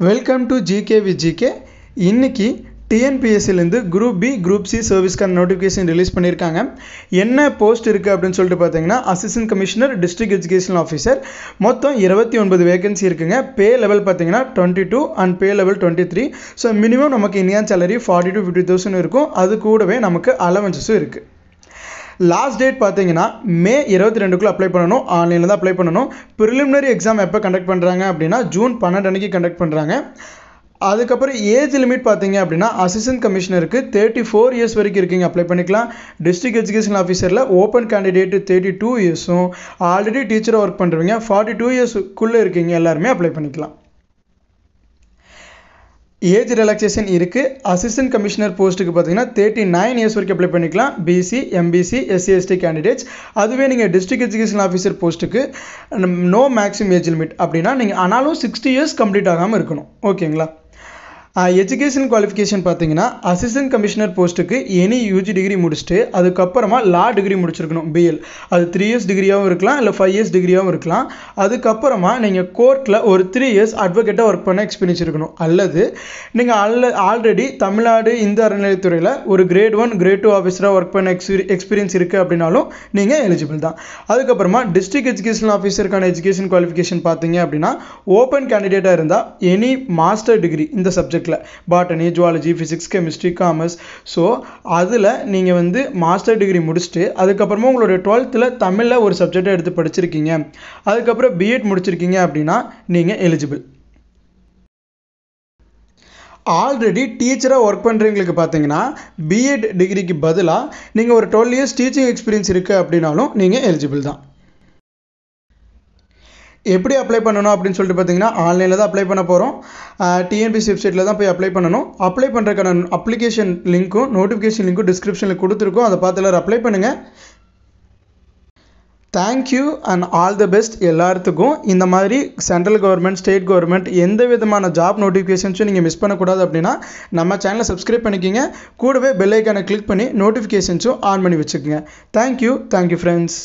Welcome to GK with GK. இன்னைக்கு டிஎன்பிஎஸ்சிலேருந்து group B group C சர்வீஸ்க்கான நோட்டிஃபிகேஷன் ரிலீஸ் பண்ணியிருக்காங்க. என்ன போஸ்ட் இருக்குது அப்படின்னு சொல்லிட்டு பார்த்தீங்கன்னா, assistant commissioner district education officer. மொத்தம் 29 வேகன்சி இருக்குங்க. பே லெவல் பார்த்தீங்கன்னா 22 and pay level 23. So minimum நமக்கு இந்தியன் சேலரி 40,000 to 50,000 இருக்கும். அது கூடவே நமக்கு அலவன்சஸும் இருக்குது. லாஸ்ட் டேட் பார்த்தீங்கன்னா மே 22க்குள்ளே அப்ளை பண்ணணும். ஆன்லைனில் தான் அப்ளை பண்ணணும். ப்ரிலிமினரி எக்ஸாம் எப்போ கண்டக்ட் பண்ணுறாங்க அப்படின்னா ஜூன் 12 அன்றைக்கி கண்டக்ட் பண்ணுறாங்க. அதுக்கப்புறம் ஏஜ் லிமிட் பார்த்தீங்க அப்படின்னா அசிஸ்டன்ட் கமிஷனருக்கு 34 இயர்ஸ் வரைக்கும் இருக்கீங்க, அப்ளை பண்ணிக்கலாம். டிஸ்ட்ரிக்ட் எஜுகேஷன் ஆஃபீஸரில் ஓப்பன் கேண்டிடேட்டு 32 இயர்ஸும், ஆல்ரெடி டீச்சராக ஒர்க் பண்ணுறவங்க 42 இயர்ஸுக்குள்ளே இருக்கீங்க எல்லாருமே அப்ளை பண்ணிக்கலாம். ஏஜ் ரிலாக்ஸேஷன் இருக்குது. அசிஸ்டன்ட் கமிஷனர் போஸ்ட்டுக்கு பார்த்தீங்கன்னா 39 இயர்ஸ் வரைக்கும் அப்ளை பண்ணிக்கலாம். BC, MBC, SC, ST candidates. அதுவே நீங்கள் டிஸ்ட்ரிக்ட் எஜுகேஷன் ஆஃபீஸர் போஸ்ட்டுக்கு நோ மேக்ஸிமம் ஏஜ் லிமிட் அப்படின்னா நீங்கள் ஆனாலும் 60 இயர்ஸ் கம்ப்ளீட் ஆகாமல் இருக்கணும். ஓகேங்களா? எஜுகேஷன் குவாலிஃபிகேஷன் பார்த்தீங்கன்னா அசிஸ்டன்ட் கமிஷனர் போஸ்ட்டுக்கு எனி யூஜி டிகிரி முடிச்சுட்டு அதுக்கப்புறமா லா டிகிரி முடிச்சிருக்கணும், பிஎல். அது 3 இயர்ஸ் டிகிரியாகவும் இருக்கலாம், இல்லை 5 இயர்ஸ் டிகிரியாகவும் இருக்கலாம். அதுக்கப்புறமா நீங்கள் கோர்ட்டில் ஒரு 3 இயர்ஸ் அட்வொகேட்டாக ஒர்க் பண்ண எக்ஸ்பீரியன்ஸ் இருக்கணும். அல்லது நீங்கள் ஆல்ரெடி தமிழ்நாடு இந்து அறநிலையத்துறையில் ஒரு கிரேட் 1 கிரேட் 2 ஆஃபீஸராக ஒர்க் பண்ண எக்ஸ்பீரியன்ஸ் இருக்குது அப்படின்னாலும் நீங்கள் எலிஜிபிள் தான். அதுக்கப்புறமா டிஸ்ட்ரிக்ட் எஜுகேஷன் ஆஃபீஸருக்கான எஜுகேஷன் குவாலிஃபிகேஷன் பார்த்தீங்க அப்படின்னா ஓப்பன் கேண்டிடேட்டாக இருந்தால் எனி மாஸ்டர் டிகிரி இந்த subject botany, zoology, physics, chemistry, commerce. So அதில் நீங்கள் மாஸ்டர் டிகிரி முடிச்சுட்டு அதுக்கப்புறமா உங்களுடைய 12th தமிழில் ஒரு சப்ஜெக்டை எடுத்து படிச்சிருக்கீங்க, அதுக்கப்புறம் பிஎட் முடிச்சிருக்கீங்க அப்படின்னா நீங்கள் எலிஜிபிள். ஆல்ரெடி டீச்சராக ஒர்க் பண்ணுறவங்களுக்கு பார்த்தீங்கன்னா பிஎட் டிகிரிக்கு பதிலாக நீங்கள் ஒரு 12 இயர்ஸ் டீச்சிங் எக்ஸ்பீரியன்ஸ் இருக்குது அப்படின்னாலும் நீங்கள் எலிஜிபிள் தான். எப்படி அப்ளை பண்ணணும் அப்படின்னு சொல்லிட்டு பார்த்தீங்கன்னா ஆன்லைனில் தான் அப்ளை பண்ண போகிறோம். டிஎன்பிஎஸ்சி வெப்சைட்டில் தான் போய் அப்ளை பண்ணணும். அப்ளை பண்ணுறதுக்கான அப்ளிகேஷன் லிங்க்கும் நோட்டிஃபிகேஷன் லிங்க்கும் டிஸ்கிரிப்ஷனில் கொடுத்துருக்கோம். அதை பார்த்து எல்லோரும் அப்ளை பண்ணுங்கள். Thank you and all the best எல்லாத்துக்கும். இந்த மாதிரி சென்ட்ரல் கவர்மெண்ட், ஸ்டேட் கவர்மெண்ட் எந்த விதமான ஜாப் நோட்டிஃபிகேஷன்ஸும் நீங்கள் மிஸ் பண்ணக்கூடாது அப்படின்னா நம்ம சேனலை சப்ஸ்கிரைப் பண்ணிக்கிங்க. கூடவே பெல் ஐக்கானை கிளிக் பண்ணி நோட்டிஃபிகேஷன்ஸும் ஆன் பண்ணி வச்சுக்கோங்க. Thank you friends.